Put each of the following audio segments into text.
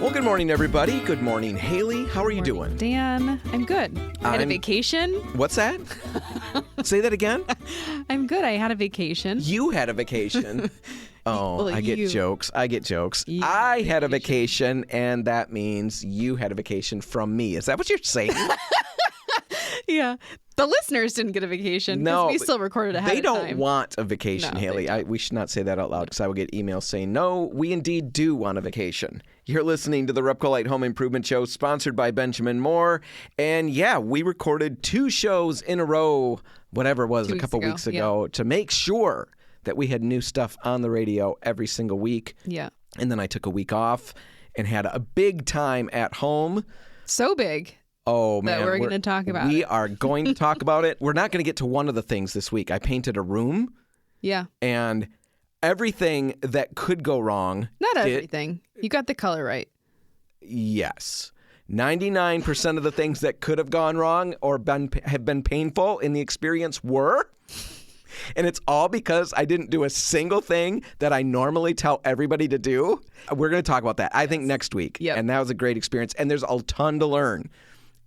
Well, good morning, everybody. Good morning, Haley. How are you doing? Dan, I'm good. I had a vacation. What's that? Say that again? I'm good. I had a vacation. You had a vacation. Oh, Well, I get you. jokes. I get jokes. You I had a vacation, and that means you had a vacation from me. Is that what you're saying? Yeah. The listeners didn't get a vacation because No, we still recorded ahead They of don't time. want a vacation, No, Haley. We should not say that out loud because I will get emails saying, no, we indeed do want a vacation. You're listening to the RepcoLite Home Improvement Show, sponsored by Benjamin Moore. And yeah, we recorded 2 shows in a row, whatever it was, a couple weeks ago, to make sure that we had new stuff on the radio every single week. Yeah. And then I took a week off and had a big time at home. So big. Oh, man. That we're going to talk about We it. are going to talk about it. We're not going to get to one of the things this week. I painted a room. Yeah. And everything that could go wrong. Not everything. You got the color right. Yes. 99% of the things that could have gone wrong or have been painful in the experience were. And it's all because I didn't do a single thing that I normally tell everybody to do. We're going to talk about that, I think, next week. Yep. And that was a great experience. And there's a ton to learn.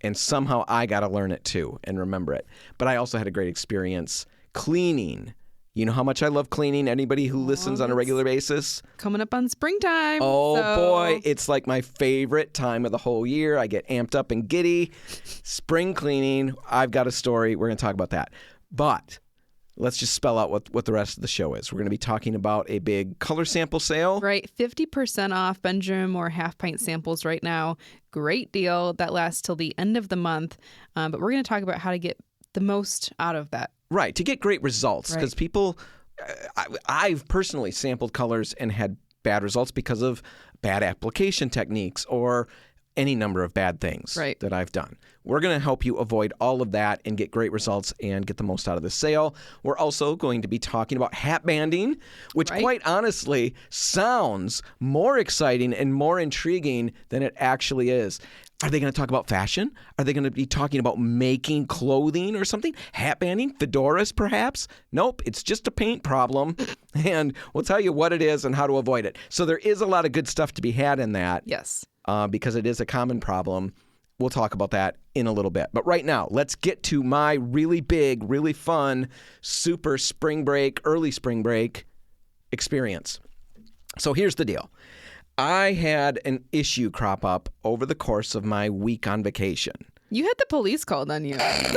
And somehow I got to learn it too and remember it. But I also had a great experience cleaning. You know how much I love cleaning? Anybody who listens on a regular basis? Coming up on springtime. Oh, so... boy. It's like my favorite time of the whole year. I get amped up and giddy. Spring cleaning. I've got a story. We're going to talk about that. But let's just spell out what the rest of the show is. We're going to be talking about a big color sample sale. Right. 50% off Benjamin Moore half-pint samples right now. Great deal. That lasts till the end of the month. But we're going to talk about how to get the most out of that. Right. To get great results. Because people, I've personally sampled colors and had bad results because of bad application techniques or any number of bad things that I've done. We're going to help you avoid all of that and get great results and get the most out of the sale. We're also going to be talking about hat banding, which quite honestly sounds more exciting and more intriguing than it actually is. Are they going to talk about fashion? Are they going to be talking about making clothing or something? Hat banding? Fedoras, perhaps? Nope, it's just a paint problem. And we'll tell you what it is and how to avoid it. So there is a lot of good stuff to be had in that. Yes. Because it is a common problem. We'll talk about that in a little bit. But right now, let's get to my really big, really fun, super spring break, early spring break experience. So here's the deal. I had an issue crop up over the course of my week on vacation. You had the police called on you. I'm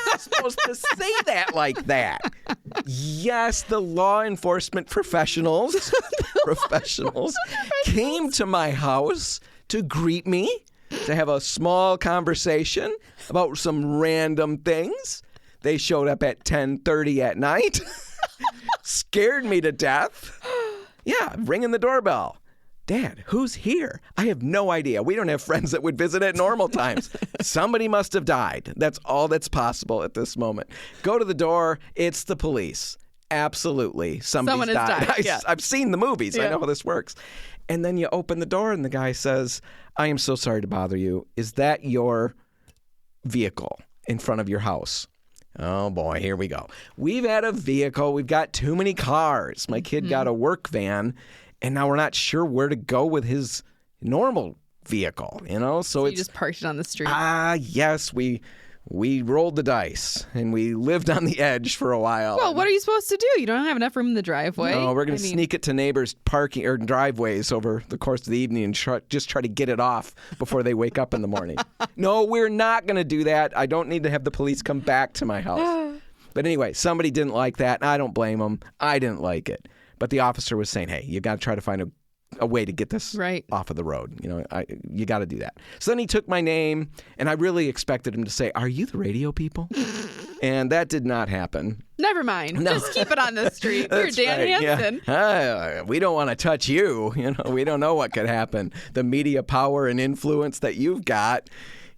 not supposed to say that like that. Yes, the law enforcement professionals came to my house to greet me, to have a small conversation about some random things. They showed up at 10:30 at night, scared me to death. Yeah, ringing the doorbell. Dad, who's here? I have no idea. We don't have friends that would visit at normal times. Somebody must have died. That's all that's possible at this moment. Go to the door. It's the police. Absolutely. Someone has died. Yeah. I've seen the movies. I know how this works. And then you open the door and the guy says, I am so sorry to bother you. Is that your vehicle in front of your house? Oh, boy, here we go. We've had a vehicle. We've got too many cars. My kid got a work van, and now we're not sure where to go with his normal vehicle, you know? So you just parked it on the street. Yes, we rolled the dice, and we lived on the edge for a while. Well, what are you supposed to do? You don't have enough room in the driveway. No, we're going to sneak it to neighbors' parking or driveways over the course of the evening and just try to get it off before they wake up in the morning. No, we're not going to do that. I don't need to have the police come back to my house. But anyway, somebody didn't like that, and I don't blame them. I didn't like it. But the officer was saying, hey, you got to try to find a way to get this off of the road. You know, you got to do that. So then he took my name, and I really expected him to say, are you the radio people? And that did not happen. Never mind. No. Just keep it on the street. You're Dan Hansen. Yeah. We don't want to touch you. You know, we don't know what could happen. The media power and influence that you've got,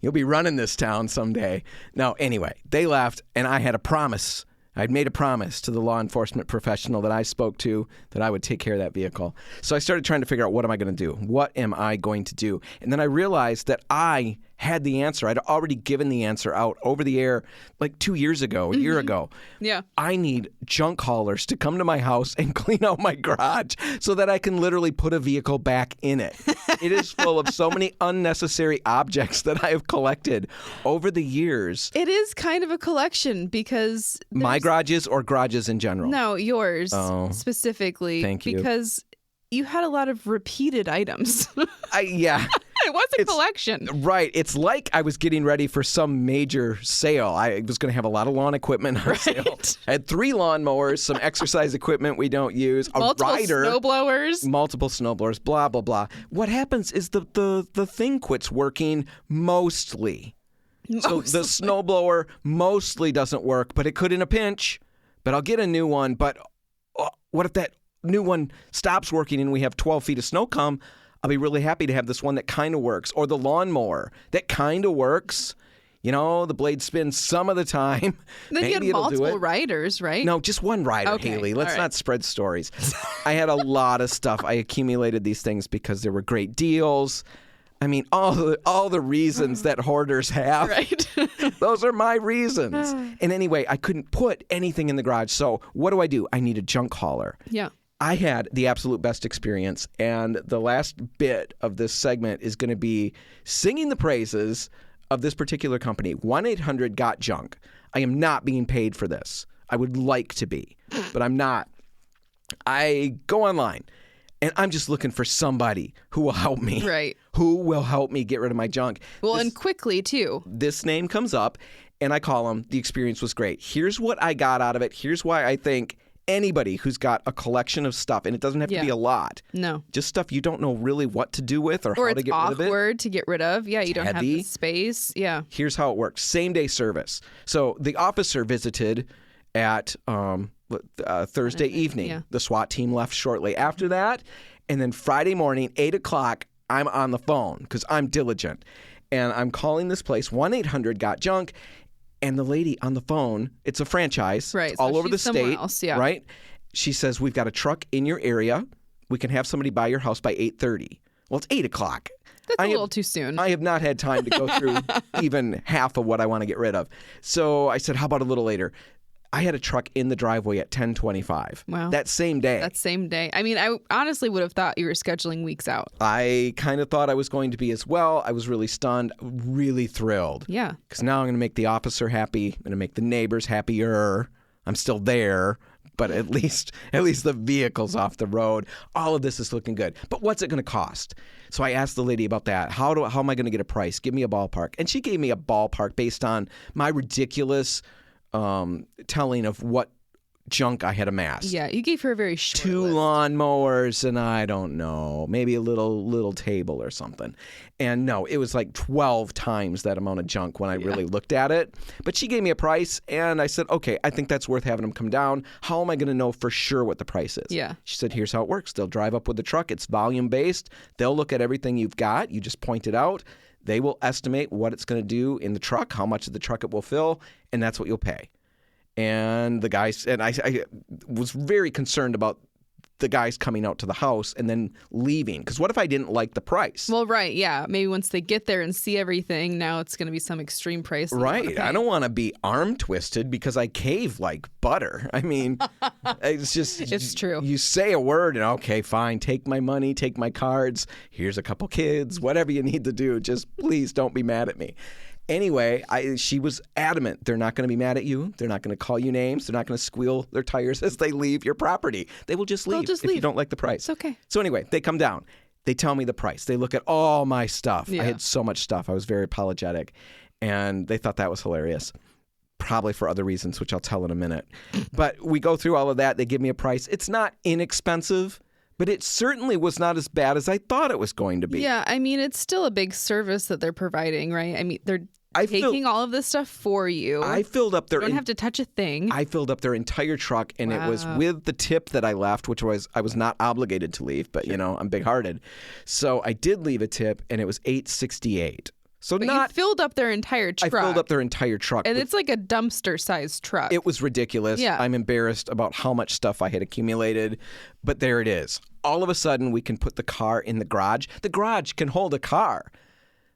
you'll be running this town someday. No, anyway, they left, and I had a promise. I'd made a promise to the law enforcement professional that I spoke to that I would take care of that vehicle. So I started trying to figure out, what am I going to do? What am I going to do? And then I realized that I had the answer. I'd already given the answer out over the air like 2 years ago, a year ago. Yeah. I need junk haulers to come to my house and clean out my garage so that I can literally put a vehicle back in it. It is full of so many unnecessary objects that I have collected over the years. It is kind of a collection because... My garages or garages in general? No, yours specifically. Thank you. Because you had a lot of repeated items. Yeah. It was a collection. Right. It's like I was getting ready for some major sale. I was going to have a lot of lawn equipment on sale. I had 3 lawnmowers, some exercise equipment we don't use, a rider. Multiple snowblowers, blah, blah, blah. What happens is the thing quits working mostly. So the snowblower mostly doesn't work, but it could in a pinch. But I'll get a new one. But what if that new one stops working and we have 12 feet of snow come? I'll be really happy to have this one that kind of works. Or the lawnmower that kind of works. You know, the blade spins some of the time. Then Maybe you had it'll do multiple it. riders, right? No, just one rider, Okay. Haley. Let's All right. not spread stories. I had a lot of stuff. I accumulated these things because there were great deals. I mean, all the reasons that hoarders have. Right. Those are my reasons. And anyway, I couldn't put anything in the garage. So what do? I need a junk hauler. Yeah. I had the absolute best experience, and the last bit of this segment is going to be singing the praises of this particular company, 1-800-GOT-JUNK. I am not being paid for this. I would like to be, but I'm not. I go online, and I'm just looking for somebody who will help me. Right. Who will help me get rid of my junk. Well, and quickly, too. This name comes up, and I call them. The experience was great. Here's what I got out of it. Here's why I think anybody who's got a collection of stuff, and it doesn't have to be a lot. No. Just stuff you don't know really what to do with or how to get rid of it. Or it's awkward to get rid of. Yeah, you don't have the space. Yeah. Here's how it works. Same-day service. So the officer visited at Thursday evening. Yeah. The SWAT team left shortly after that. And then Friday morning, 8 o'clock, I'm on the phone because I'm diligent. And I'm calling this place, 1-800-GOT-JUNK. And the lady on the phone, it's a franchise, right? It's all over the state, else, yeah. Right? She says, we've got a truck in your area. We can have somebody by your house by 8:30. Well, it's 8 o'clock. That's a little too soon. I have not had time to go through even half of what I want to get rid of. So I said, how about a little later? I had a truck in the driveway at 10:25. Wow. That same day. I mean, I honestly would have thought you were scheduling weeks out. I kind of thought I was going to be as well. I was really stunned, really thrilled. Yeah. Because now I'm going to make the officer happy. I'm going to make the neighbors happier. I'm still there, but at least the vehicle's off the road. All of this is looking good. But what's it going to cost? So I asked the lady about that. How am I going to get a price? Give me a ballpark. And she gave me a ballpark based on my ridiculous telling of what junk I had amassed. Yeah, you gave her a very short 2 list. lawnmowers and I don't know, maybe a little table or something. And no, it was like 12 times that amount of junk when I really looked at it. But she gave me a price and I said, okay, I think that's worth having them come down. How am I going to know for sure what the price is? Yeah. She said, here's how it works. They'll drive up with the truck. It's volume based. They'll look at everything you've got. You just point it out. They will estimate what it's going to do in the truck, how much of the truck it will fill, and that's what you'll pay. And the guys, and I was very concerned about the guys coming out to the house and then leaving. Because what if I didn't like the price? Well, right, yeah. Maybe once they get there and see everything, now it's going to be some extreme price. Right. I don't want to be arm twisted because I cave like butter. I mean, it's just... It's true. You say a word and, okay, fine, take my money, take my cards. Here's a couple kids, whatever you need to do. Just please don't be mad at me. Anyway, she was adamant. They're not going to be mad at you. They're not going to call you names. They're not going to squeal their tires as they leave your property. They will just leave if you don't like the price. It's okay. So anyway, they come down. They tell me the price. They look at all my stuff. Yeah. I had so much stuff. I was very apologetic. And they thought that was hilarious. Probably for other reasons, which I'll tell in a minute. But we go through all of that. They give me a price. It's not inexpensive. But it certainly was not as bad as I thought it was going to be. Yeah, I mean, it's still a big service that they're providing, right? I mean, they're taking all of this stuff for you. I filled up their... You don't have to touch a thing. I filled up their entire truck, and it was with the tip that I left, which was I was not obligated to leave, but, I'm big-hearted. So I did leave a tip, and it was $8.68. So but you filled up their entire truck. I filled up their entire truck. And it's like a dumpster-sized truck. It was ridiculous. Yeah. I'm embarrassed about how much stuff I had accumulated. But there it is. All of a sudden, we can put the car in the garage. The garage can hold a car.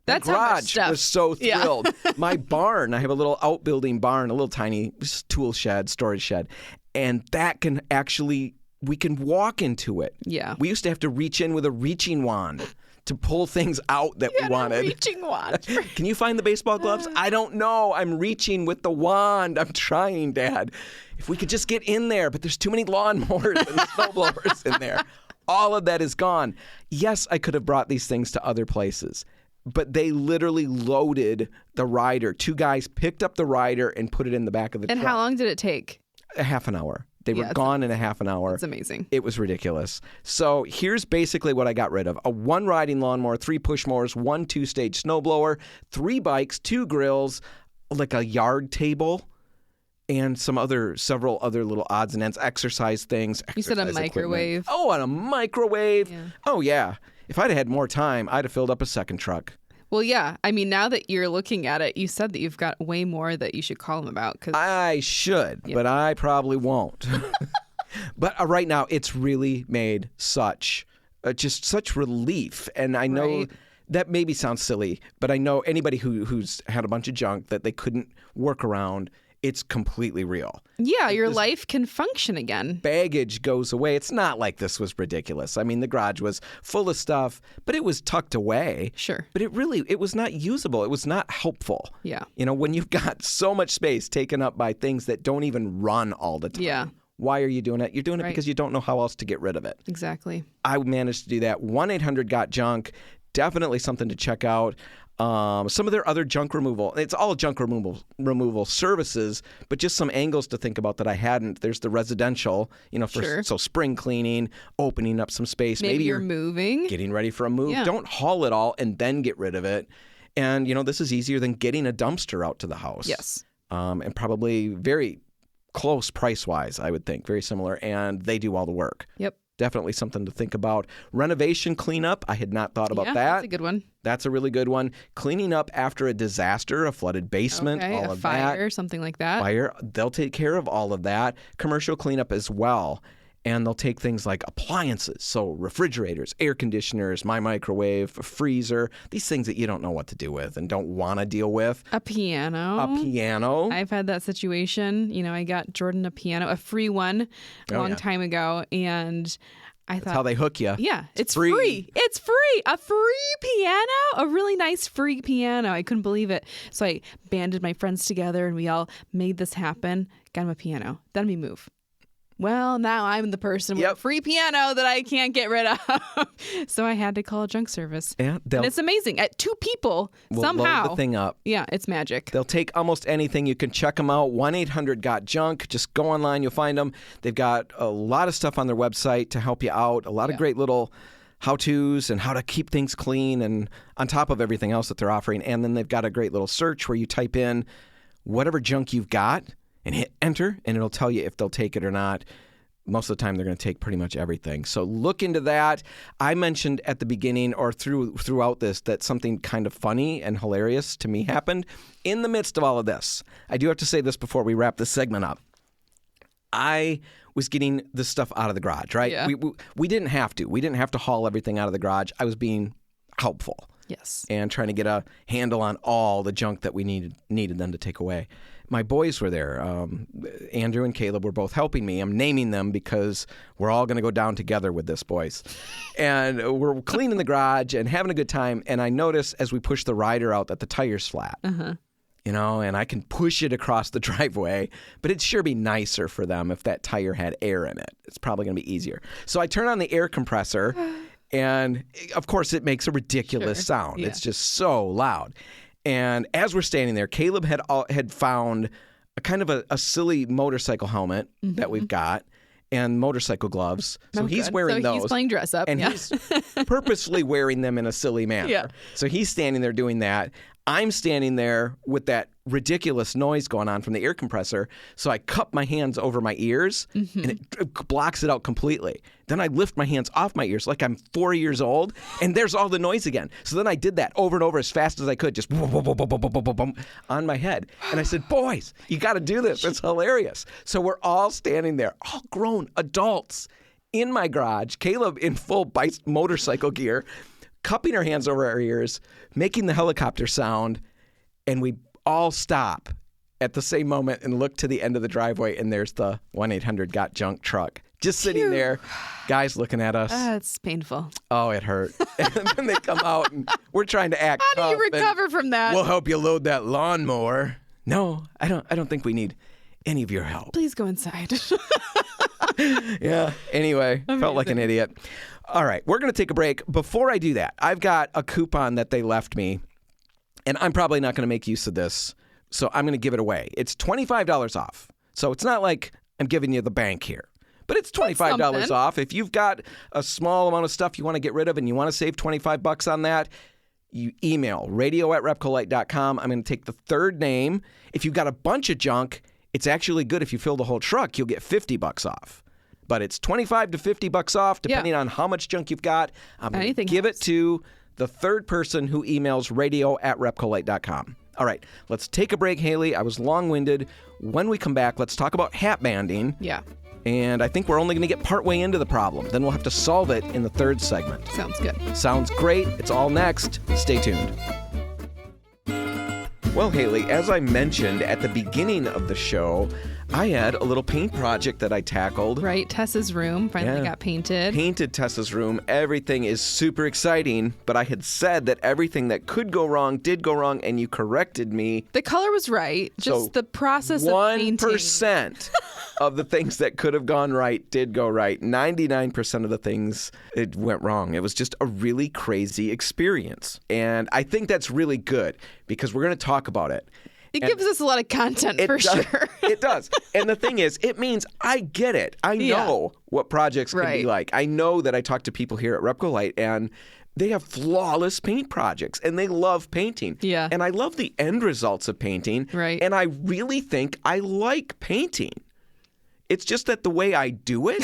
That's the garage was so thrilled. My barn, I have a little outbuilding barn, a little tiny tool shed, storage shed, and that can actually, we can walk into it. Yeah. We used to have to reach in with a reaching wand to pull things out that we wanted. A reaching wand. Can you find the baseball gloves? I don't know. I'm reaching with the wand. I'm trying, Dad. If we could just get in there, but there's too many lawnmowers and snowblowers in there. All of that is gone. Yes, I could have brought these things to other places, but they literally loaded the rider. 2 guys picked up the rider and put it in the back of the truck. And how long did it take? A half an hour. They were gone in a half an hour. That's amazing. It was ridiculous. So here's basically what I got rid of. A 1 riding lawnmower, 3 push mowers, 1 2-stage snowblower, 3 bikes, 2 grills, like a yard table, and several other little odds and ends, exercise things. You said a microwave. Equipment. Oh, and a microwave. Yeah. Oh, yeah. If I'd had more time, I'd have filled up a second truck. Well, yeah. I mean, now that you're looking at it, you said that you've got way more that you should call them about. I should, but I probably won't. But right now, it's really made such relief. And I know that maybe sounds silly, but I know anybody who's had a bunch of junk that they couldn't work around, it's completely real. Yeah, your life can function again. Baggage goes away. It's not like this was ridiculous. I mean, the garage was full of stuff, but it was tucked away. Sure. But it was not usable. It was not helpful. Yeah. You know, when you've got so much space taken up by things that don't even run all the time. Yeah. Why are you doing it? You're doing it because you don't know how else to get rid of it. Exactly. I managed to do that. 1-800-GOT-JUNK. Definitely something to check out. Some of their other junk removal. It's all junk removal services, but just some angles to think about that I hadn't. There's the residential, so spring cleaning, opening up some space. Maybe you're moving. Getting ready for a move. Yeah. Don't haul it all and then get rid of it. And, this is easier than getting a dumpster out to the house. Yes. And probably very close price-wise, I would think. Very similar. And they do all the work. Yep. Definitely something to think about. Renovation cleanup. I had not thought about that. That's a good one. That's a really good one. Cleaning up after a disaster, a flooded basement, all of that. Fire, something like that. Fire. They'll take care of all of that. Commercial cleanup as well. And they'll take things like appliances, so refrigerators, air conditioners, my microwave, a freezer, these things that you don't know what to do with and don't want to deal with. A piano. I've had that situation. I got Jordan a piano, a free one, a long time ago, and I thought... That's how they hook you. Yeah, it's free. It's free. A free piano? A really nice free piano. I couldn't believe it. So I banded my friends together, and we all made this happen. Got him a piano. Then we move. Well, now I'm the person with a free piano that I can't get rid of. So I had to call a junk service. Yeah, and it's amazing. At 2 people, somehow. Load the thing up. Yeah, it's magic. They'll take almost anything. You can check them out. 1-800-GOT-JUNK. Just go online. You'll find them. They've got a lot of stuff on their website to help you out. A lot of great little how-tos and how to keep things clean and on top of everything else that they're offering. And then they've got a great little search where you type in whatever junk you've got and hit enter, and it'll tell you if they'll take it or not. Most of the time, they're going to take pretty much everything. So look into that. I mentioned at the beginning or throughout this that something kind of funny and hilarious to me happened in the midst of all of this. I do have to say this before we wrap this segment up. I was getting this stuff out of the garage, right? Yeah. We didn't have to. We didn't have to haul everything out of the garage. I was being helpful. Yes. And trying to get a handle on all the junk that we needed them to take away. My boys were there. Andrew and Caleb were both helping me. I'm naming them because we're all going to go down together with this, boys. And we're cleaning the garage and having a good time. And I notice as we push the rider out that the tire's flat. Uh-huh. And I can push it across the driveway, but it'd sure be nicer for them if that tire had air in it. It's probably going to be easier. So I turn on the air compressor, and of course it makes a ridiculous sound. Yeah. It's just so loud. And as we're standing there, Caleb had found a kind of a silly motorcycle helmet that we've got and motorcycle gloves. So he's wearing those. He's playing dress up. And he's purposely wearing them in a silly manner. Yeah. So he's standing there doing that. I'm standing there with that ridiculous noise going on from the air compressor. So I cup my hands over my ears and it blocks it out completely. Then I lift my hands off my ears like I'm 4 years old and there's all the noise again. So then I did that over and over as fast as I could, just on my head. And I said, boys, you got to do this. It's hilarious. So we're all standing there, all grown adults in my garage, Caleb in full motorcycle gear, cupping our hands over our ears, making the helicopter sound, and we all stop at the same moment and look to the end of the driveway, and there's the 1-800-GOT-JUNK truck just sitting there, guys looking at us. It's painful. Oh, it hurt. And then they come out, and we're trying to act How do you recover from that? We'll help you load that lawnmower. No, I don't think we need any of your help. Please go inside. Yeah. Anyway, felt like an idiot. All right, we're going to take a break. Before I do that, I've got a coupon that they left me, and I'm probably not going to make use of this, so I'm going to give it away. It's $25 off. So it's not like I'm giving you the bank here. But it's $25 off. If you've got a small amount of stuff you want to get rid of and you want to save $25 on that, you email radio@repcolite.com. I'm going to take the third name. If you've got a bunch of junk, it's actually good if you fill the whole truck. You'll get $50 off. But it's $25 to $50 off, depending on how much junk you've got. I'm going to give it to the third person who emails radio@repcolite.com. All right, let's take a break, Haley. I was long-winded. When we come back, let's talk about hat banding. Yeah. And I think we're only going to get partway into the problem. Then we'll have to solve it in the third segment. Sounds good. Sounds great. It's all next. Stay tuned. Well, Haley, as I mentioned at the beginning of the show, I had a little paint project that I tackled. Right. Tessa's room finally got painted. Painted Tessa's room. Everything is super exciting, but I had said that everything that could go wrong did go wrong, and you corrected me. The color was right. Just the process of painting. 1% of the things that could have gone right did go right. 99% of the things, it went wrong. It was just a really crazy experience. And I think that's really good because we're going to talk about it. It gives us a lot of content for sure. It does. And the thing is, it means I get it. I know what projects can be like. I know that I talk to people here at RepcoLite and they have flawless paint projects and they love painting. Yeah. And I love the end results of painting. Right. And I really think I like painting. It's just that the way I do it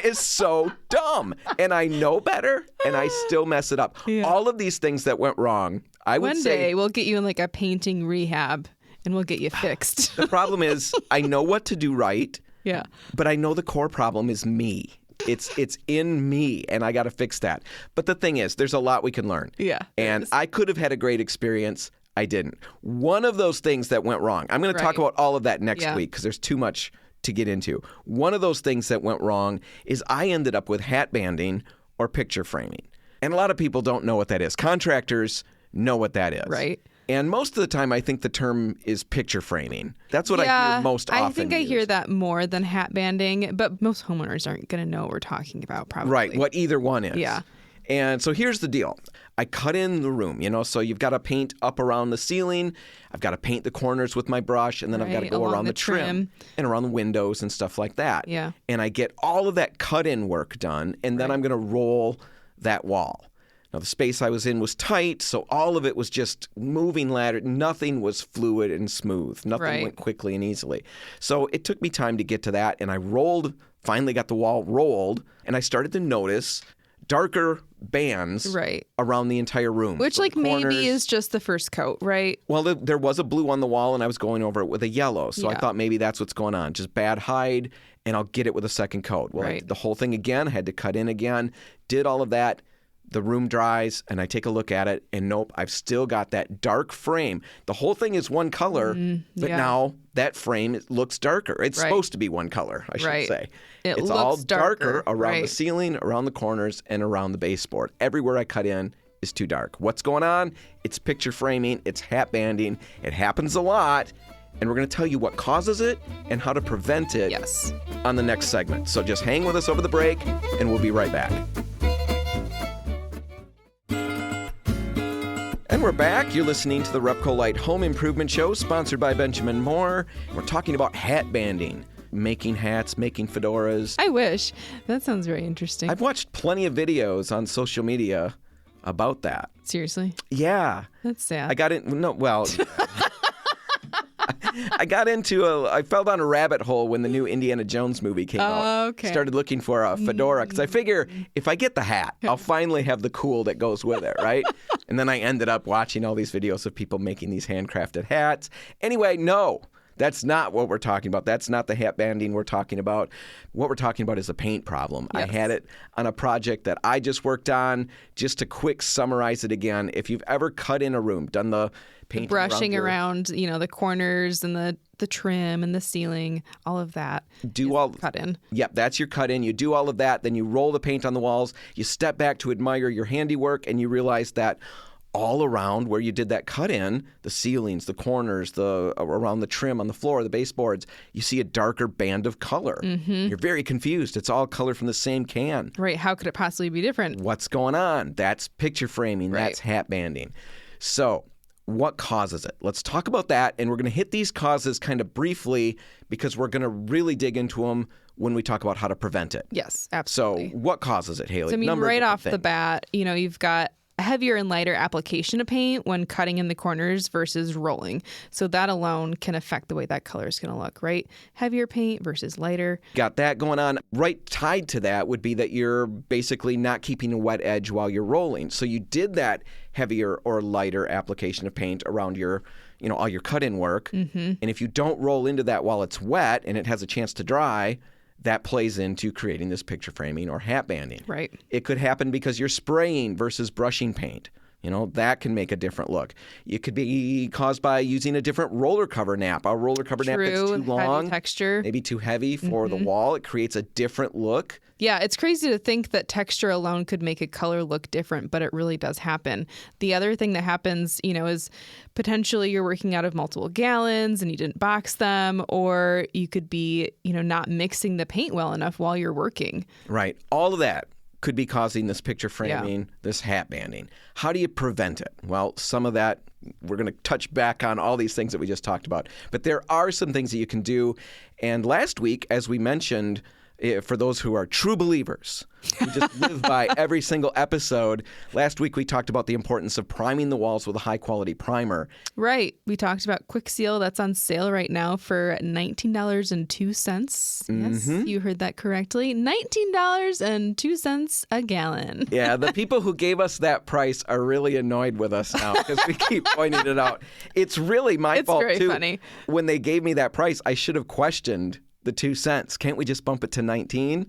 is so dumb. And I know better and I still mess it up. Yeah. All of these things that went wrong, I would say. One day we'll get you in like a painting rehab and we'll get you fixed. The problem is I know what to do right. Yeah. But I know the core problem is me. It's in me, and I got to fix that. But the thing is, there's a lot we can learn. Yeah. And I could have had a great experience. I didn't. One of those things that went wrong, I'm going to talk about all of that next week because there's too much to get into. One of those things that went wrong is I ended up with hat banding or picture framing. And a lot of people don't know what that is. Contractors know what that is. Right. And most of the time, I think the term is picture framing. That's what I hear most often. I think I hear that more than hat banding, but most homeowners aren't going to know what we're talking about, probably. Right, what either one is. Yeah. And so here's the deal. I cut in the room, so you've got to paint up around the ceiling. I've got to paint the corners with my brush, and then I've got to go around the trim and around the windows and stuff like that. Yeah. And I get all of that cut-in work done, and then I'm going to roll that wall. Now, the space I was in was tight, so all of it was just moving ladder. Nothing was fluid and smooth. Nothing went quickly and easily. So it took me time to get to that, and I finally got the wall rolled, and I started to notice darker bands around the entire room. Which, so maybe is just the first coat, right? Well, there was a blue on the wall, and I was going over it with a yellow, so I thought maybe that's what's going on. Just bad hide, and I'll get it with a second coat. Well, I did the whole thing again. I had to cut in again, did all of that. The room dries, and I take a look at it, and nope, I've still got that dark frame. The whole thing is one color, but now that frame looks darker. It's supposed to be one color, I should say. It's all darker around the ceiling, around the corners, and around the baseboard. Everywhere I cut in is too dark. What's going on? It's picture framing. It's hat banding. It happens a lot, and we're going to tell you what causes it and how to prevent it on the next segment. So just hang with us over the break, and we'll be right back. And we're back. You're listening to the RepcoLite Home Improvement Show, sponsored by Benjamin Moore. We're talking about hat banding, making hats, making fedoras. I wish. That sounds very interesting. I've watched plenty of videos on social media about that. Seriously? Yeah. That's sad. I fell down a rabbit hole when the new Indiana Jones movie came out. Okay. Started looking for a fedora because I figure if I get the hat, I'll finally have the cool that goes with it, right? And then I ended up watching all these videos of people making these handcrafted hats. Anyway, no, That's not what we're talking about. That's not the hat banding we're talking about. What we're talking about is a paint problem. Yes. I had it on a project that I just worked on. Just to quick summarize it again, if you've ever cut in a room, done the painting brushing around the corners and the trim and the ceiling, all of that. Cut in. Yep, that's your cut in. You do all of that, then you roll the paint on the walls. You step back to admire your handiwork, and you realize that all around where you did that cut in, the ceilings, the corners, around the trim on the floor, the baseboards, you see a darker band of color. Mm-hmm. You're very confused. It's all color from the same can. Right. How could it possibly be different? What's going on? That's picture framing. Right. That's hat banding. So what causes it? Let's talk about that, and we're going to hit these causes kind of briefly because we're going to really dig into them when we talk about how to prevent it. Yes, absolutely. So what causes it, Haley? So, right off the bat, you've got a heavier and lighter application of paint when cutting in the corners versus rolling. So that alone can affect the way that color is going to look, right? Heavier paint versus lighter. Got that going on. Right tied to that would be that you're basically not keeping a wet edge while you're rolling. So you did that heavier or lighter application of paint around your, all your cut-in work. Mm-hmm. And if you don't roll into that while it's wet and it has a chance to dry, that plays into creating this picture framing or hat banding. Right. It could happen because you're spraying versus brushing paint. That can make a different look. It could be caused by using a different roller cover nap. A roller cover nap that's too long, heavy texture, maybe too heavy for the wall. It creates a different look. Yeah, it's crazy to think that texture alone could make a color look different, but it really does happen. The other thing that happens, is potentially you're working out of multiple gallons and you didn't box them, or you could be, not mixing the paint well enough while you're working. Right. All of that could be causing this picture framing, this hat banding. How do you prevent it? Well, some of that, we're going to touch back on all these things that we just talked about. But there are some things that you can do. And last week, as we mentioned, for those who are true believers, who just live by every single episode, last week we talked about the importance of priming the walls with a high-quality primer. Right. We talked about Quick Seal. That's on sale right now for $19.02. Mm-hmm. Yes, you heard that correctly. $19.02 a gallon. Yeah, the people who gave us that price are really annoyed with us now because we keep pointing it out. It's really my fault, too. It's very funny. When they gave me that price, I should have questioned the 2 cents. Can't we just bump it to 19?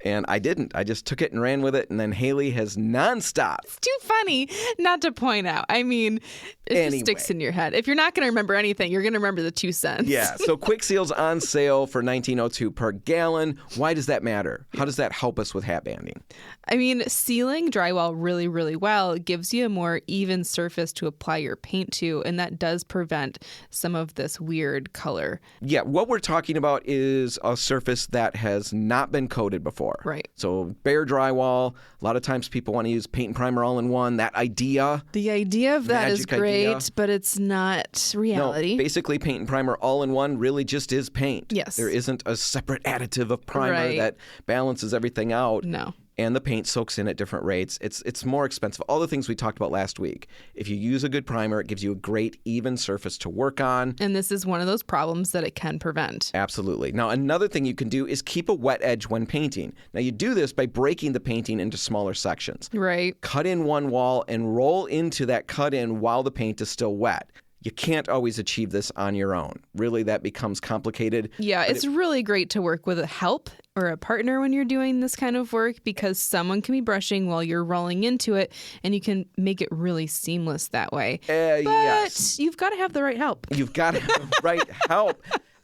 And I didn't. I just took it and ran with it. And then Haley has nonstop. It's too funny not to point out. I mean, it just sticks in your head. If you're not going to remember anything, you're going to remember the 2 cents. Yeah. So Quick Seal's on sale for $19.02 per gallon. Why does that matter? How does that help us with hat banding? I mean, sealing drywall really, really well gives you a more even surface to apply your paint to, and that does prevent some of this weird color. Yeah, what we're talking about is a surface that has not been coated before. Right. So bare drywall, a lot of times people want to use paint and primer all in one. That idea. The idea of that is great, but it's not reality. No, basically paint and primer all in one really just is paint. Yes. There isn't a separate additive of primer that balances everything out. No. And the paint soaks in at different rates. It's more expensive. All the things we talked about last week. If you use a good primer, it gives you a great even surface to work on. And this is one of those problems that it can prevent. Absolutely. Now, another thing you can do is keep a wet edge when painting. Now, you do this by breaking the painting into smaller sections. Right. Cut in one wall and roll into that cut in while the paint is still wet. You can't always achieve this on your own. Really, that becomes complicated. Yeah, it's really great to work with a help or a partner when you're doing this kind of work because someone can be brushing while you're rolling into it, and you can make it really seamless that way. But you've got to have the right help. You've got to have the right help.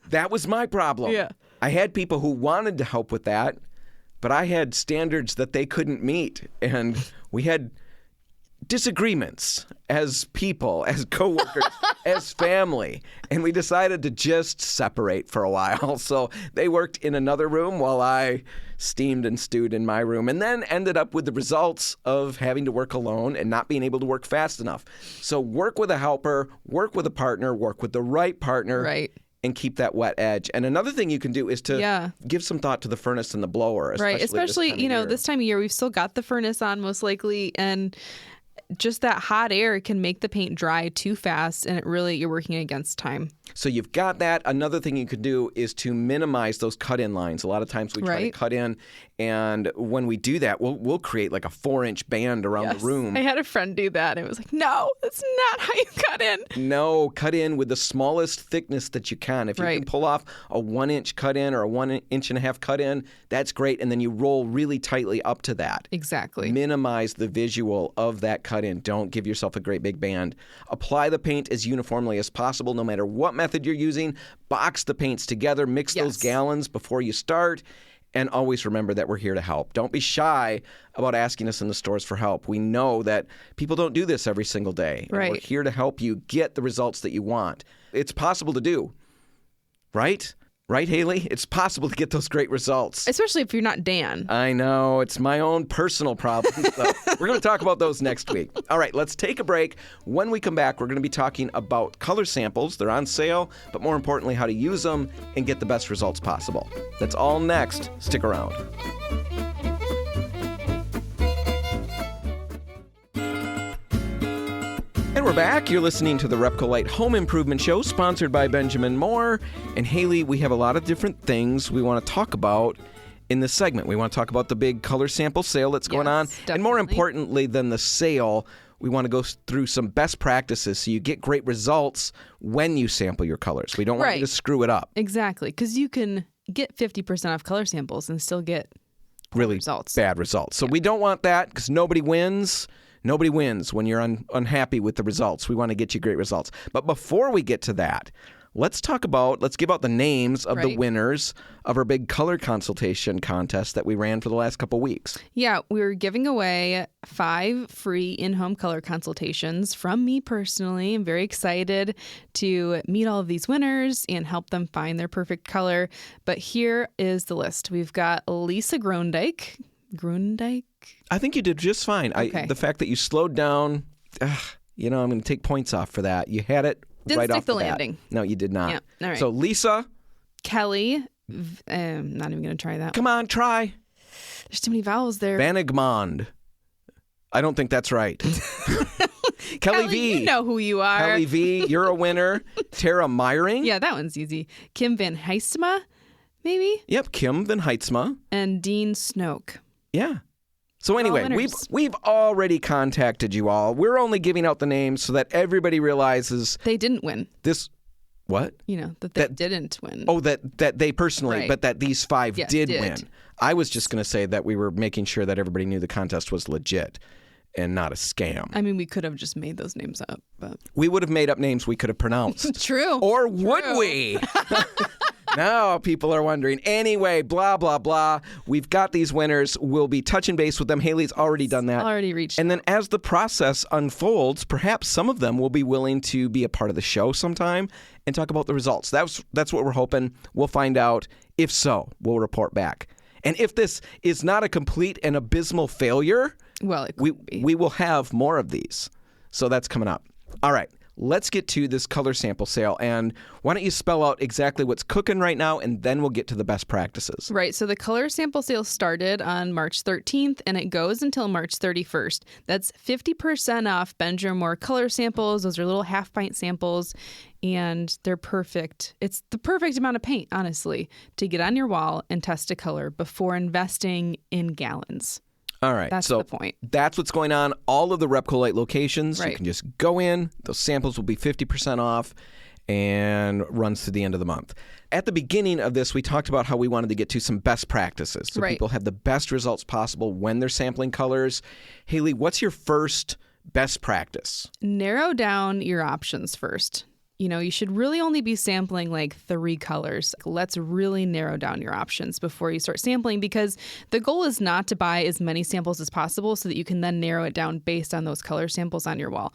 That was my problem. Yeah. I had people who wanted to help with that, but I had standards that they couldn't meet, and we had disagreements as people, as coworkers, as family, and we decided to just separate for a while. So they worked in another room while I steamed and stewed in my room, and then ended up with the results of having to work alone and not being able to work fast enough. So work with a helper, work with a partner, work with the right partner. Right. And keep that wet edge. And another thing you can do is to give some thought to the furnace and the blower. Especially this time of year, we've still got the furnace on most likely, and just that hot air can make the paint dry too fast, and you're working against time. So you've got that. Another thing you could do is to minimize those cut-in lines. A lot of times we try to cut in, and when we do that, we'll create like a 4-inch band around the room. I had a friend do that, and it was like, no, that's not how you cut in. No, cut in with the smallest thickness that you can. If you can pull off a 1-inch cut-in or a 1.5-inch cut-in, that's great, and then you roll really tightly up to that. Exactly. Minimize the visual of that cut-in. Don't give yourself a great big band. Apply the paint as uniformly as possible, no matter what method you're using. Box the paints together, mix those gallons before you start, and always remember that we're here to help. Don't be shy about asking us in the stores for help. We know that people don't do this every single day. And we're here to help you get the results that you want. It's possible to do, right? Right, Haley? It's possible to get those great results. Especially if you're not Dan. I know. It's my own personal problem. So we're going to talk about those next week. All right, let's take a break. When we come back, we're going to be talking about color samples. They're on sale, but more importantly, how to use them and get the best results possible. That's all next. Stick around. And we're back. You're listening to the RepcoLite Home Improvement Show, sponsored by Benjamin Moore. And Haley, we have a lot of different things we want to talk about in this segment. We want to talk about the big color sample sale that's going on. Definitely. And more importantly than the sale, we want to go through some best practices so you get great results when you sample your colors. We don't want you to screw it up. Exactly, because you can get 50% off color samples and still get really results. Bad results. So we don't want that because nobody wins. Nobody wins when you're unhappy with the results. We want to get you great results. But before we get to that, let's give out the names of the winners of our big color consultation contest that we ran for the last couple weeks. Yeah, we're giving away 5 free in-home color consultations from me personally. I'm very excited to meet all of these winners and help them find their perfect color. But here is the list. We've got Lisa Grundyke. I think you did just fine. Okay. The fact that you slowed down, I'm going to take points off for that. You had it right off the bat. landing. No, you did not. Yeah. All right. So Lisa. Kelly. I'm not even going to try that. Come on, try. There's too many vowels there. Vanigmond. I don't think that's right. Kelly V. You know who you are. Kelly V, you're a winner. Tara Meyering. Yeah, that one's easy. Kim Van Heistma, maybe? Yep, Kim Van Heistma. And Dean Snoke. Yeah. So anyway, we've already contacted you all. We're only giving out the names so that everybody realizes they didn't win. What? That they didn't win. Oh, that they personally, but that these 5 did win. I was just going to say that we were making sure that everybody knew the contest was legit and not a scam. I mean, we could have just made those names up, but we would have made up names we could have pronounced. True. Or would we? Now people are wondering. Anyway, blah, blah, blah. We've got these winners. We'll be touching base with them. Haley's already done that. Already reached And then as the process unfolds, perhaps some of them will be willing to be a part of the show sometime and talk about the results. That's what we're hoping. We'll find out. If so, we'll report back. And if this is not a complete and abysmal failure, we will have more of these. So that's coming up. All right. Let's get to this color sample sale. And why don't you spell out exactly what's cooking right now, and then we'll get to the best practices. Right. So the color sample sale started on March 13th, and it goes until March 31st. That's 50% off Benjamin Moore color samples. Those are little half-pint samples, and they're perfect. It's the perfect amount of paint, honestly, to get on your wall and test a color before investing in gallons. All right. That's the point. That's what's going on. All of the RepcoLite locations, right. You can just go in. Those samples will be 50% off and runs through the end of the month. At the beginning of this, we talked about how we wanted to get to some best practices so people have the best results possible when they're sampling colors. Haley, what's your first best practice? Narrow down your options first. You should really only be sampling like 3 colors. Let's really narrow down your options before you start sampling, because the goal is not to buy as many samples as possible so that you can then narrow it down based on those color samples on your wall.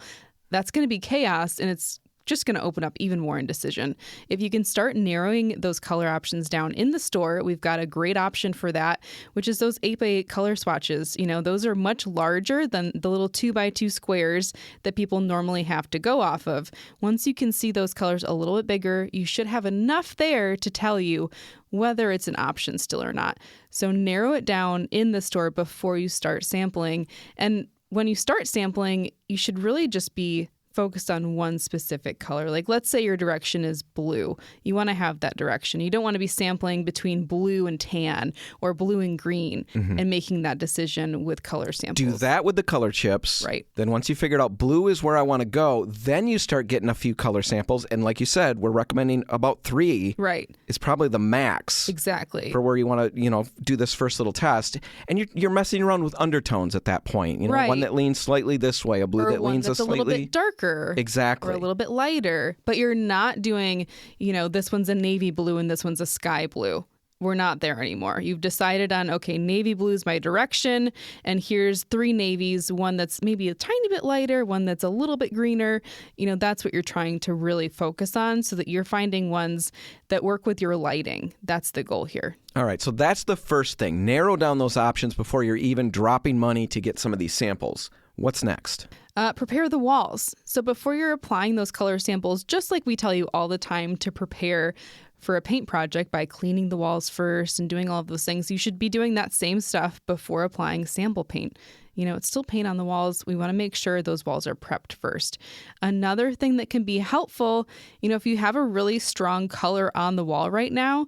That's going to be chaos, and it's just going to open up even more indecision. If you can start narrowing those color options down in the store, we've got a great option for that, which is those 8x8 color swatches. Those are much larger than the little 2x2 squares that people normally have to go off of. Once you can see those colors a little bit bigger, you should have enough there to tell you whether it's an option still or not. So narrow it down in the store before you start sampling. And when you start sampling, you should really just be focused on one specific color. Like let's say your direction is blue. You want to have that direction. You don't want to be sampling between blue and tan or blue and green and making that decision with color samples. Do that with the color chips. Right. Then once you figured out blue is where I want to go, then you start getting a few color samples. And like you said, we're recommending about 3. Right. It's probably the max. Exactly. For where you want to, do this first little test. And you're messing around with undertones at that point. Right. One that leans slightly this way, a blue or that one leans that's a slightly... little bit darker. Exactly. Or a little bit lighter. But you're not doing, this one's a navy blue and this one's a sky blue. We're not there anymore. You've decided on, okay, navy blue is my direction, and here's 3 navies, one that's maybe a tiny bit lighter, one that's a little bit greener. That's what you're trying to really focus on so that you're finding ones that work with your lighting. That's the goal here. All right, so that's the first thing. Narrow down those options before you're even dropping money to get some of these samples. What's next? Prepare the walls. So before you're applying those color samples, just like we tell you all the time to prepare for a paint project by cleaning the walls first and doing all of those things, you should be doing that same stuff before applying sample paint. It's still paint on the walls. We want to make sure those walls are prepped first. Another thing that can be helpful, if you have a really strong color on the wall right now,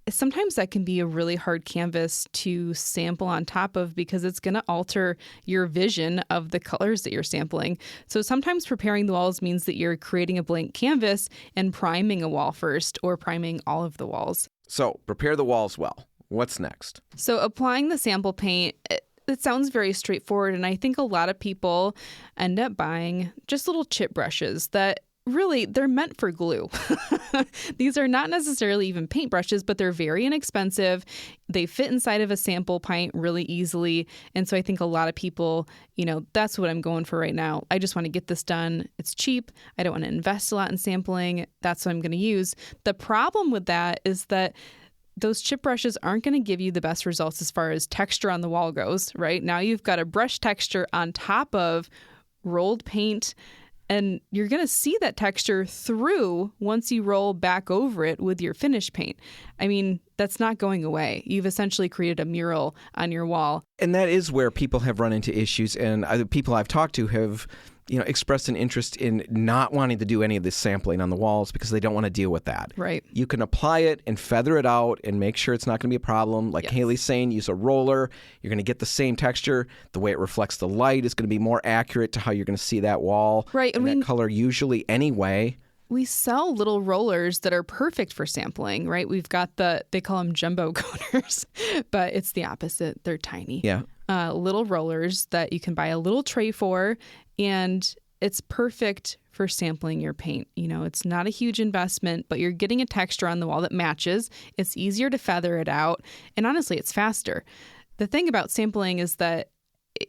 sometimes that can be a really hard canvas to sample on top of because it's going to alter your vision of the colors that you're sampling. So sometimes preparing the walls means that you're creating a blank canvas and priming a wall first or priming all of the walls. So prepare the walls well. What's next? So applying the sample paint, it sounds very straightforward. And I think a lot of people end up buying just little chip brushes that really, they're meant for glue. These are not necessarily even paintbrushes, but they're very inexpensive. They fit inside of a sample pint really easily. And so I think a lot of people, that's what I'm going for right now. I just want to get this done. It's cheap. I don't want to invest a lot in sampling. That's what I'm going to use. The problem with that is that those chip brushes aren't going to give you the best results as far as texture on the wall goes, right? Now you've got a brush texture on top of rolled paint. And you're going to see that texture through once you roll back over it with your finish paint. I mean, that's not going away. You've essentially created a mural on your wall. And that is where people have run into issues. And other people I've talked to have expressed an interest in not wanting to do any of this sampling on the walls because they don't want to deal with that. Right. You can apply it and feather it out and make sure it's not going to be a problem. Like Haley's saying, use a roller. You're going to get the same texture. The way it reflects the light is going to be more accurate to how you're going to see that wall. Right. And that color usually anyway. We sell little rollers that are perfect for sampling, right? We've got they call them jumbo coaters, but it's the opposite. They're tiny. Yeah. Little rollers that you can buy a little tray for, and it's perfect for sampling your paint. It's not a huge investment, but you're getting a texture on the wall that matches. It's easier to feather it out, and honestly, it's faster. The thing about sampling is that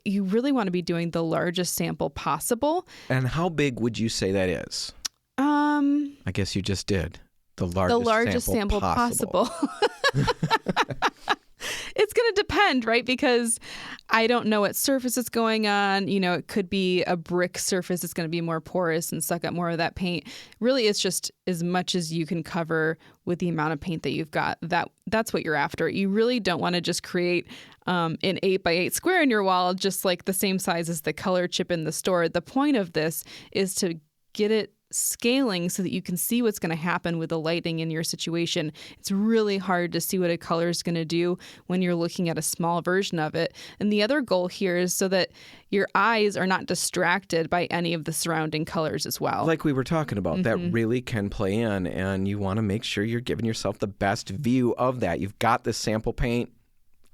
you really want to be doing the largest sample possible. And how big would you say that is? I guess you just did. The largest sample possible. It's going to depend, right? Because I don't know what surface it's going on. It could be a brick surface. It's going to be more porous and suck up more of that paint. Really, it's just as much as you can cover with the amount of paint that you've got. That's what you're after. You really don't want to just create an 8x8 square in your wall, just like the same size as the color chip in the store. The point of this is to get it scaling so that you can see what's going to happen with the lighting in your situation. It's really hard to see what a color is going to do when you're looking at a small version of it. And the other goal here is so that your eyes are not distracted by any of the surrounding colors as well. Like we were talking about, that really can play in, and you want to make sure you're giving yourself the best view of that. You've got this sample paint.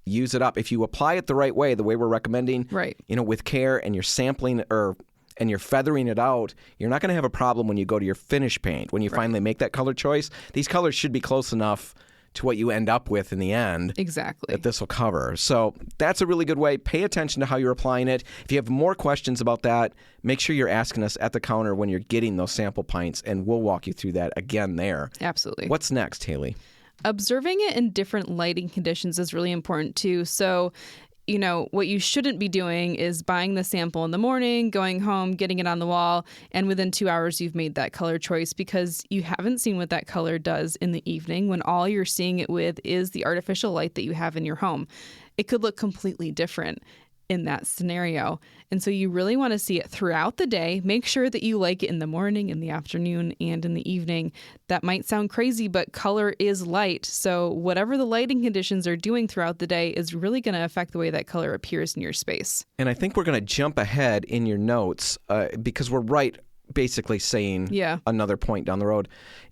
Use it up. If you apply it the right way we're recommending, right, with care, and you're sampling and you're feathering it out, you're not going to have a problem when you go to your finish paint. When you finally make that color choice, these colors should be close enough to what you end up with in the end. Exactly. That this will cover. So that's a really good way. Pay attention to how you're applying it. If you have more questions about that, make sure you're asking us at the counter when you're getting those sample pints, and we'll walk you through that again there. Absolutely. What's next, Haley? Observing it in different lighting conditions is really important too. So what you shouldn't be doing is buying the sample in the morning, going home, getting it on the wall, and within 2 hours you've made that color choice because you haven't seen what that color does in the evening when all you're seeing it with is the artificial light that you have in your home. It could look completely different. in that scenario. And so you really want to see it throughout the day. Make sure that you like it in the morning, in the afternoon, and in the evening. That might sound crazy, but color is light. So whatever the lighting conditions are doing throughout the day is really going to affect the way that color appears in your space. And I think we're going to jump ahead in your notes because we're basically saying another point down the road,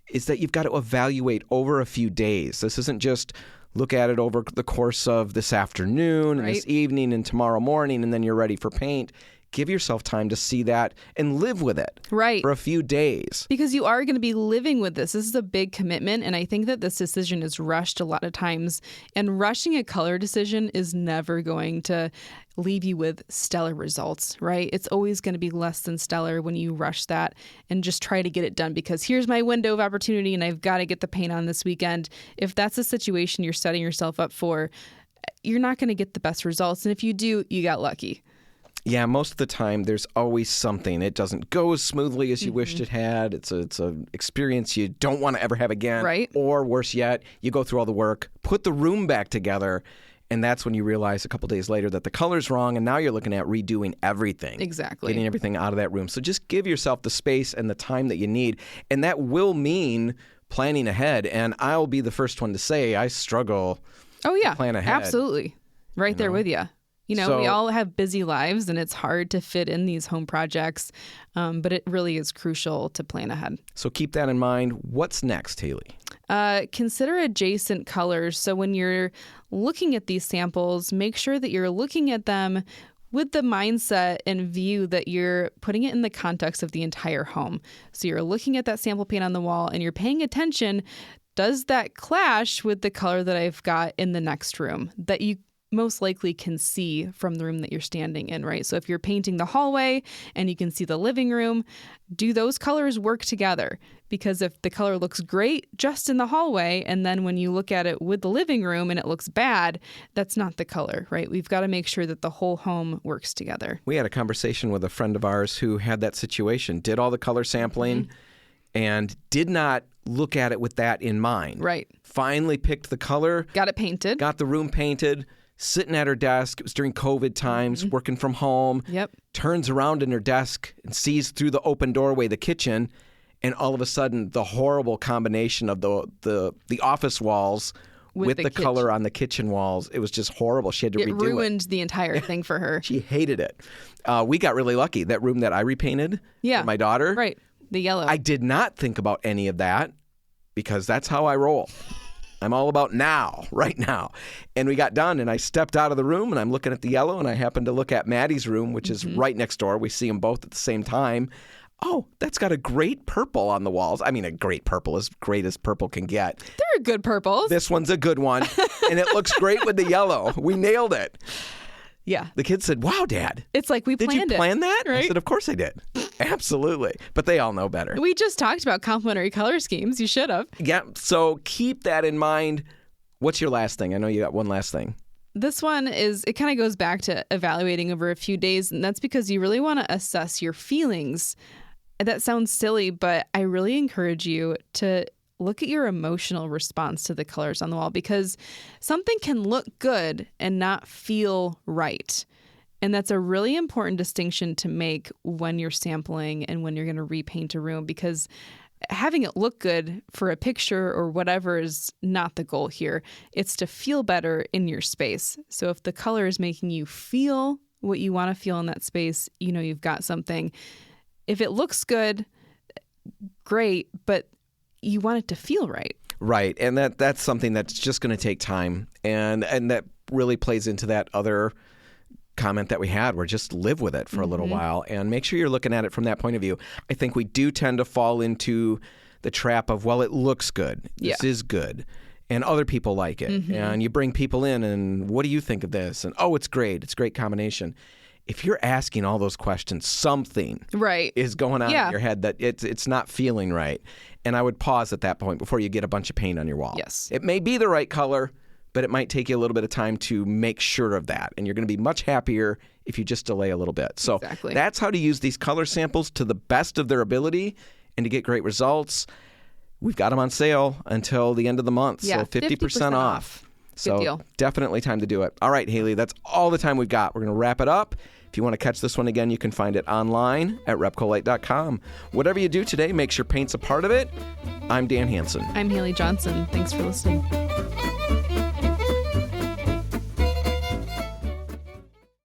is that you've got to evaluate over a few days. This isn't just look at it over the course of this afternoon and this evening and tomorrow morning, and then you're ready for paint. Give yourself time to see that and live with it for a few days. Because you are going to be living with this. This is a big commitment, and I think that this decision is rushed a lot of times. And rushing a color decision is never going to leave you with stellar results, right? It's always going to be less than stellar when you rush that and just try to get it done because here's my window of opportunity and I've got to get the paint on this weekend. If that's a situation you're setting yourself up for, you're not going to get the best results. And if you do, you got lucky. Yeah, most of the time there's always something. It doesn't go as smoothly as you wished it had. It's an experience you don't want to ever have again. Right. Or worse yet, you go through all the work, put the room back together, and that's when you realize a couple days later that the color's wrong, and now you're looking at redoing everything. Exactly. Getting everything out of that room. So just give yourself the space and the time that you need, and that will mean planning ahead. And I'll be the first one to say I struggle to plan ahead. Absolutely. Right there with you. We all have busy lives, and it's hard to fit in these home projects, but it really is crucial to plan ahead. So keep that in mind. What's next, Haley? Consider adjacent colors. So when you're looking at these samples, make sure that you're looking at them with the mindset and view that you're putting it in the context of the entire home. So you're looking at that sample paint on the wall, and you're paying attention. Does that clash with the color that I've got in the next room that you most likely can see from the room that you're standing in, right? So if you're painting the hallway and you can see the living room, do those colors work together? Because if the color looks great just in the hallway, and then when you look at it with the living room and it looks bad, that's not the color, right? We've got to make sure that the whole home works together. We had a conversation with a friend of ours who had that situation, did all the color sampling, and did not look at it with that in mind. Right. Finally picked the color. Got it painted. Got the room painted. Sitting at her desk, it was during COVID times, working from home, turns around in her desk and sees through the open doorway the kitchen, and all of a sudden the horrible combination of the office walls with the color on the kitchen walls, it was just horrible. She had to redo it. It ruined the entire thing for her. She hated it. We got really lucky. That room that I repainted for my daughter, the yellow. I did not think about any of that because that's how I roll. I'm all about now, right now. And we got done, and I stepped out of the room, and I'm looking at the yellow, and I happened to look at Maddie's room, which is right next door. We see them both at the same time. Oh, that's got a great purple on the walls. I mean, a great purple, as great as purple can get. They're good purples. This one's a good one, and it looks great with the yellow. We nailed it. Yeah. The kids said, wow, Dad. It's like we planned it. Did you plan that? Right? I said, of course I did. Absolutely. But they all know better. We just talked about complementary color schemes. You should have. Yeah. So keep that in mind. What's your last thing? I know you got one last thing. This one it kind of goes back to evaluating over a few days. And that's because you really want to assess your feelings. That sounds silly, but I really encourage you to look at your emotional response to the colors on the wall, because something can look good and not feel right. And that's a really important distinction to make when you're sampling and when you're going to repaint a room, because having it look good for a picture or whatever is not the goal here. It's to feel better in your space. So if the color is making you feel what you want to feel in that space, you've got something. If it looks good, great, but you want it to feel right. Right. And that's something that's just going to take time. And that really plays into that other comment that we had, where just live with it for a little while and make sure you're looking at it from that point of view. I think we do tend to fall into the trap of, well, it looks good. This is good. And other people like it. And you bring people in and what do you think of this? And, oh, it's great. It's a great combination. If you're asking all those questions, something is going on in your head that it's not feeling right. And I would pause at that point before you get a bunch of paint on your wall. Yes. It may be the right color, but it might take you a little bit of time to make sure of that. And you're going to be much happier if you just delay a little bit. So that's how to use these color samples to the best of their ability and to get great results. We've got them on sale until the end of the month. Yeah, so 50% off. So deal. Definitely time to do it. All right, Haley, that's all the time we've got. We're going to wrap it up. If you want to catch this one again, you can find it online at RepcoLite.com. Whatever you do today, make sure paint's a part of it. I'm Dan Hansen. I'm Haley Johnson. Thanks for listening.